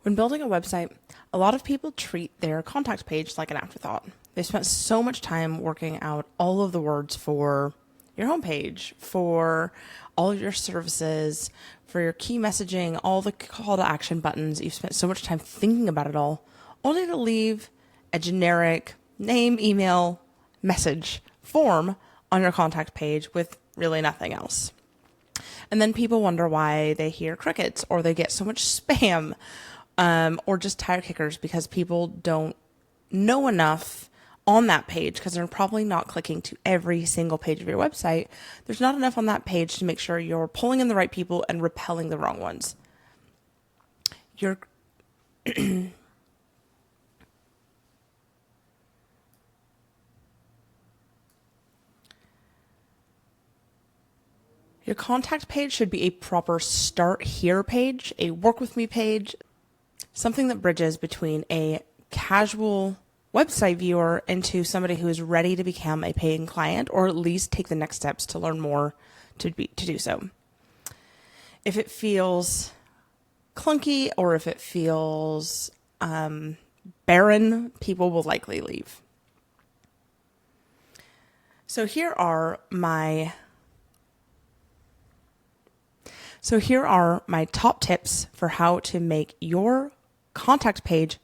When building a website, a lot of people treat their contact page like an afterthought. They spent so much time working out all of the words for your homepage, for all of your services, for your key messaging, all the call to action buttons. You've spent so much time thinking about it all, only to leave a generic name, email, message form on your contact page with really nothing else. And then people wonder why they hear crickets or they get so much spam, or just tire kickers because people don't know enough on that page because they're probably not clicking to every single page of your website. There's not enough on that page to make sure you're pulling in the right people and repelling the wrong ones. Your contact page should be a proper start here page, a work with me page, something that bridges between a casual website viewer into somebody who is ready to become a paying client, or at least take the next steps to learn more to do so. If it feels clunky or if it feels barren, people will likely leave. So here are my top tips for how to make your contact page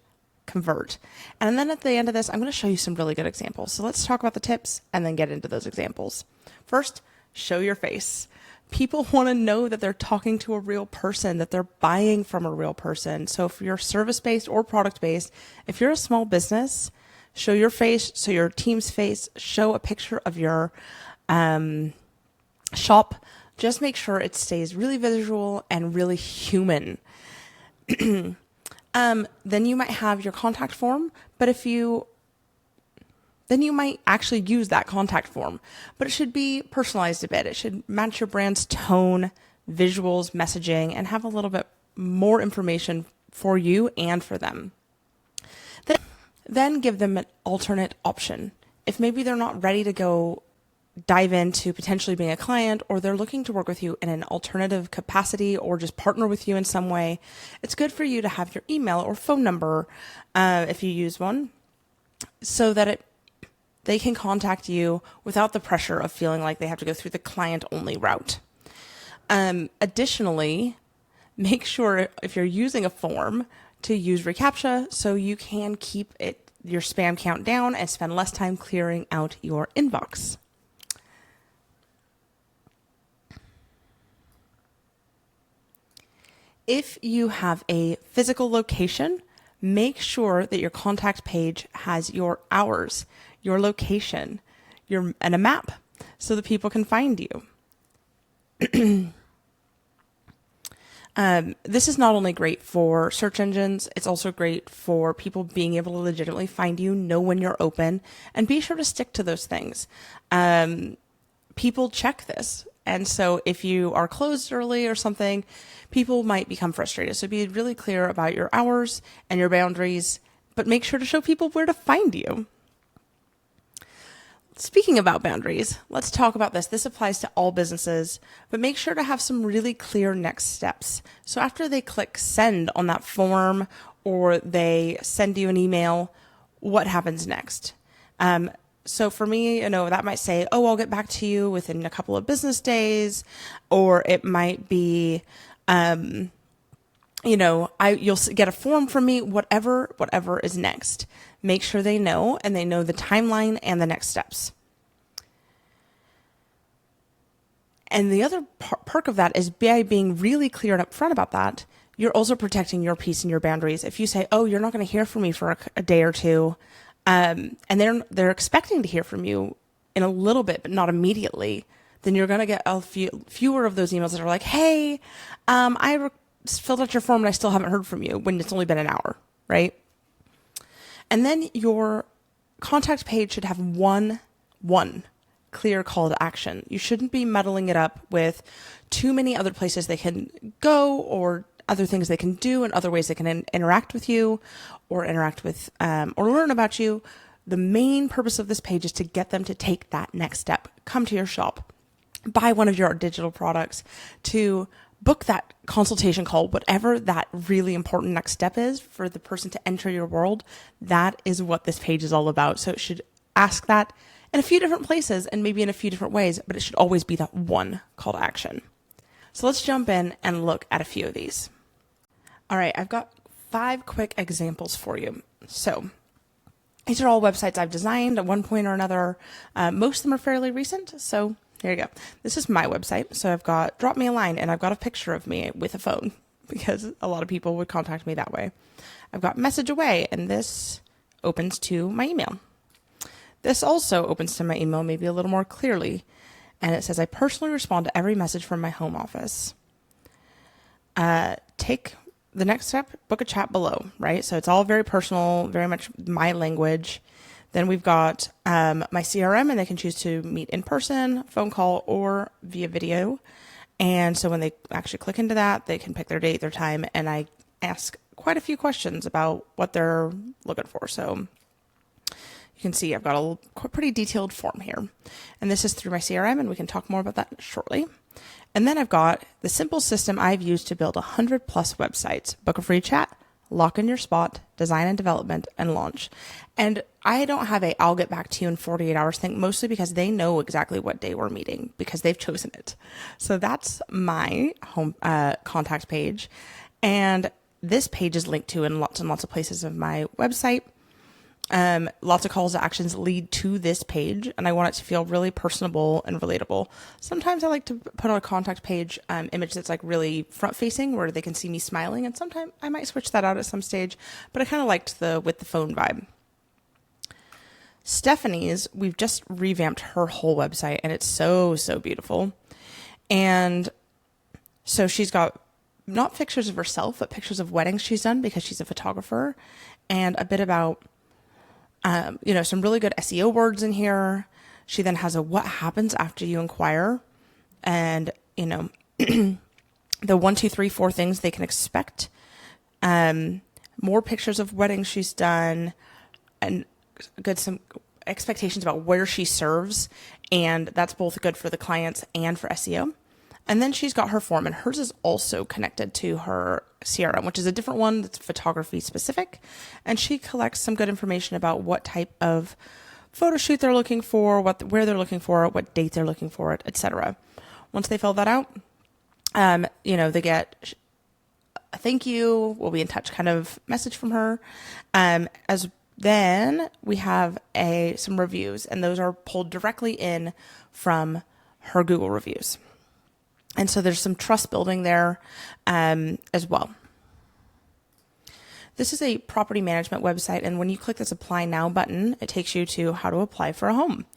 convert. And then at the end of this, I'm going to show you some really good examples. So let's talk about the tips and then get into those examples. First, show your face. People want to know that they're talking to a real person, that they're buying from a real person. So if you're service-based or product-based, if you're a small business, show your face, show your team's face, show a picture of your shop. Just make sure it stays really visual and really human. Then you might have your contact form, but then you might actually use that contact form, but it should be personalized a bit. It should match your brand's tone, visuals, messaging, and have a little bit more information for you and for them. Then give them an alternate option. If maybe they're not ready to go dive into potentially being a client, or they're looking to work with you in an alternative capacity or just partner with you in some way, it's good for you to have your email or phone number, if you use one, so that they can contact you without the pressure of feeling like they have to go through the client-only route. Additionally, make sure if you're using a form to use reCAPTCHA so you can keep your spam count down and spend less time clearing out your inbox. If you have a physical location, make sure that your contact page has your hours, your location, and a map so that people can find you. This is not only great for search engines, it's also great for people being able to legitimately find you, know when you're open, and be sure to stick to those things. People check this. And so if you are closed early or something, people might become frustrated. So be really clear about your hours and your boundaries, but make sure to show people where to find you. Speaking about boundaries, let's talk about this. This applies to all businesses, but make sure to have some really clear next steps. So after they click send on that form or they send you an email, what happens next? So for me, that might say, oh, I'll get back to you within a couple of business days, or it might be, you'll get a form from me, whatever is next. Make sure they know, and they know the timeline and the next steps. And the other perk of that is by being really clear and upfront about that, you're also protecting your peace and your boundaries. If you say, oh, you're not going to hear from me for a day or two, and they're expecting to hear from you in a little bit, but not immediately, then you're going to get fewer of those emails that are like, hey, I filled out your form and I still haven't heard from you, when it's only been an hour, right? And then your contact page should have one clear call to action. You shouldn't be muddling it up with too many other places they can go, or other things they can do, and other ways they can interact with you, or interact with, or learn about you. The main purpose of this page is to get them to take that next step, come to your shop, buy one of your digital products, to book that consultation call, whatever that really important next step is for the person to enter your world. That is what this page is all about. So it should ask that in a few different places and maybe in a few different ways, but it should always be that one call to action. So let's jump in and look at a few of these. All right, I've got 5 quick examples for you. So these are all websites I've designed at one point or another. Most of them are fairly recent. So here you go. This is my website. So I've got drop me a line, and I've got a picture of me with a phone because a lot of people would contact me that way. I've got message away, and this opens to my email. This also opens to my email maybe a little more clearly. And it says, I personally respond to every message from my home office. Take the next step, book a chat below, right? So it's all very personal, very much my language. Then we've got my CRM, and they can choose to meet in person, phone call, or via video. And so when they actually click into that, they can pick their date, their time, and I ask quite a few questions about what they're looking for. So you can see I've got a pretty detailed form here. And this is through my CRM, and we can talk more about that shortly. And then I've got the simple system I've used to build 100+ websites. Book a free chat, lock in your spot, design and development, and launch. And I don't have a I'll get back to you in 48 hours thing, mostly because they know exactly what day we're meeting because they've chosen it. So that's my home contact page. And this page is linked to in lots and lots of places of my website. Lots of calls to actions lead to this page, and I want it to feel really personable and relatable. Sometimes I like to put on a contact page image that's like really front facing where they can see me smiling, and sometimes I might switch that out at some stage, but I kind of liked the with the phone vibe. Stephanie's, we've just revamped her whole website, and it's so beautiful. And so she's got not pictures of herself, but pictures of weddings she's done because she's a photographer, and a bit about some really good SEO words in here. She then has a what happens after you inquire, and the 1, 2, 3, 4 things they can expect. More pictures of weddings she's done, and some expectations about where she serves, and that's both good for the clients and for SEO. And then she's got her form, and hers is also connected to her CRM, which is a different one that's photography specific. And she collects some good information about what type of photo shoot they're looking for, where they're looking for it, what date they're looking for it, etc. Once they fill that out, they get a thank you, we'll be in touch kind of message from her. As then we have some reviews, and those are pulled directly in from her Google reviews. And so there's some trust building there as well. This is a property management website, and when you click this Apply Now button, it takes you to how to apply for a home.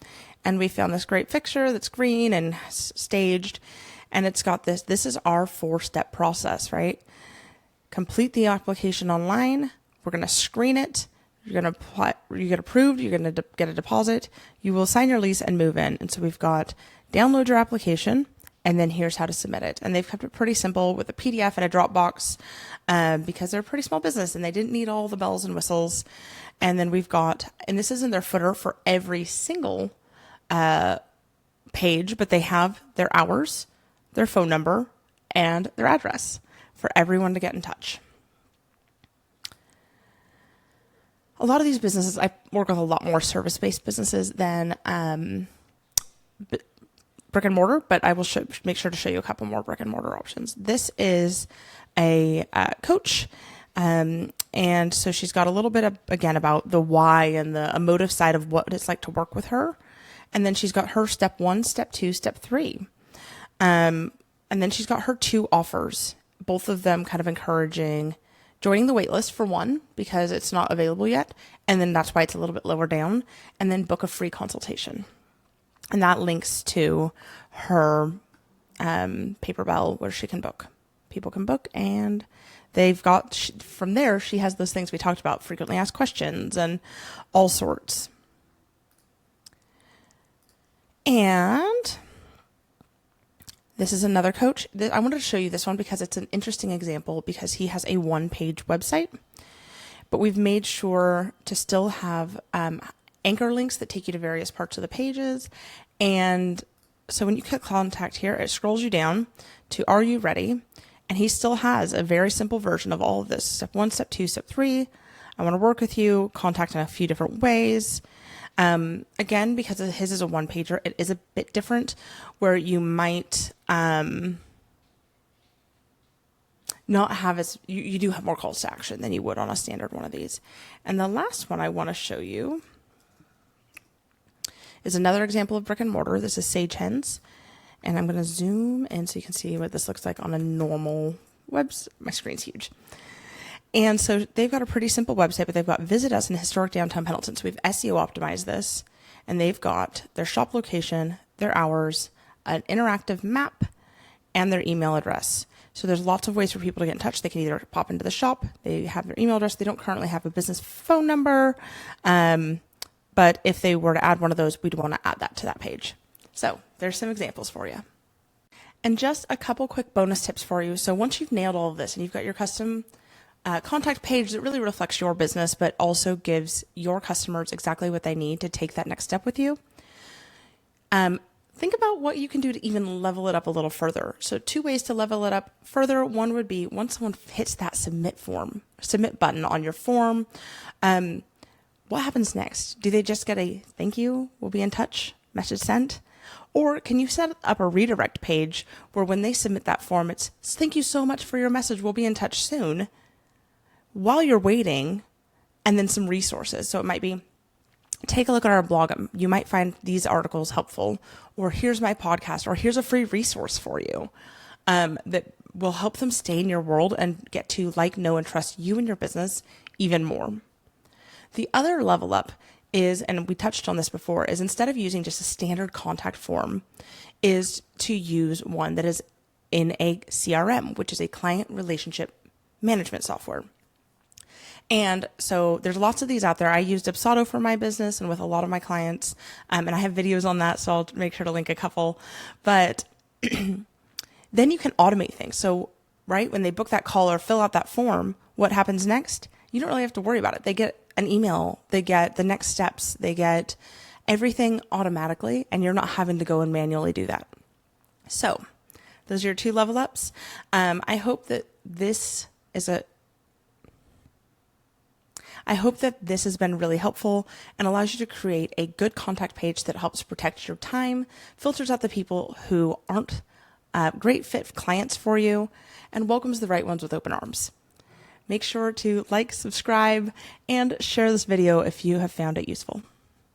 And we found this great picture that's green and staged, and it's got this. This is our 4-step process, right? Complete the application online. We're going to screen it. You're going to apply. You get approved. You're going to get a deposit. You will sign your lease and move in. And so we've got download your application. And then here's how to submit it. And they've kept it pretty simple with a PDF and a Dropbox because they're a pretty small business and they didn't need all the bells and whistles. And then we've got, and this isn't their footer for every single page, but they have their hours, their phone number, and their address for everyone to get in touch. A lot of these businesses, I work with a lot more service-based businesses than brick-and-mortar, but I will make sure to show you a couple more brick-and-mortar options. This is a coach, and so she's got a little bit of, again, about the why and the emotive side of what it's like to work with her. And then she's got her step 1, step 2, step 3. And then she's got her 2 offers, both of them kind of encouraging joining the waitlist for one, because it's not available yet. And then that's why it's a little bit lower down. And then book a free consultation. And that links to her paper bell where she can book. People can book, and they've got, from there, she has those things we talked about, frequently asked questions and all sorts. And this is another coach. I wanted to show you this one because it's an interesting example because he has a 1-page website, but we've made sure to still have anchor links that take you to various parts of the pages. And so when you click contact here, it scrolls you down to Are You Ready? And he still has a very simple version of all of this. Step 1, step 2, step 3. I want to work with you, contact in a few different ways. Again, because his is a one pager, it is a bit different where you might not have as, you do have more calls to action than you would on a standard one of these. And the last one I want to show you is another example of Brick-and-Mortar. This is Sage Hens. And I'm going to zoom in so you can see what this looks like on a normal website. My screen's huge. And so they've got a pretty simple website, but they've got visit us in historic downtown Pendleton. So we've SEO optimized this, and they've got their shop location, their hours, an interactive map, and their email address. So there's lots of ways for people to get in touch. They can either pop into the shop, they have their email address, they don't currently have a business phone number, but if they were to add one of those, we'd want to add that to that page. So there's some examples for you. And just a couple quick bonus tips for you. So once you've nailed all of this and you've got your custom contact page that really reflects your business, but also gives your customers exactly what they need to take that next step with you, think about what you can do to even level it up a little further. So 2 ways to level it up further. One would be once someone hits that submit button on your form, what happens next? Do they just get a thank you, we'll be in touch, message sent? Or can you set up a redirect page where when they submit that form, it's thank you so much for your message, we'll be in touch soon, while you're waiting, and then some resources. So it might be, take a look at our blog. You might find these articles helpful, or here's my podcast, or here's a free resource for you that will help them stay in your world and get to like, know, and trust you and your business even more. The other level up is, and we touched on this before, is instead of using just a standard contact form, is to use one that is in a CRM, which is a client relationship management software. And so there's lots of these out there. I used Dubsado for my business and with a lot of my clients, and I have videos on that, so I'll make sure to link a couple. But then you can automate things. So, right, when they book that call or fill out that form, what happens next? You don't really have to worry about it. They get an email, they get the next steps, they get everything automatically, and you're not having to go and manually do that. So those are your 2 level ups. I hope that this has been really helpful and allows you to create a good contact page that helps protect your time, filters out the people who aren't great fit clients for you, and welcomes the right ones with open arms. Make sure to like, subscribe, and share this video if you have found it useful.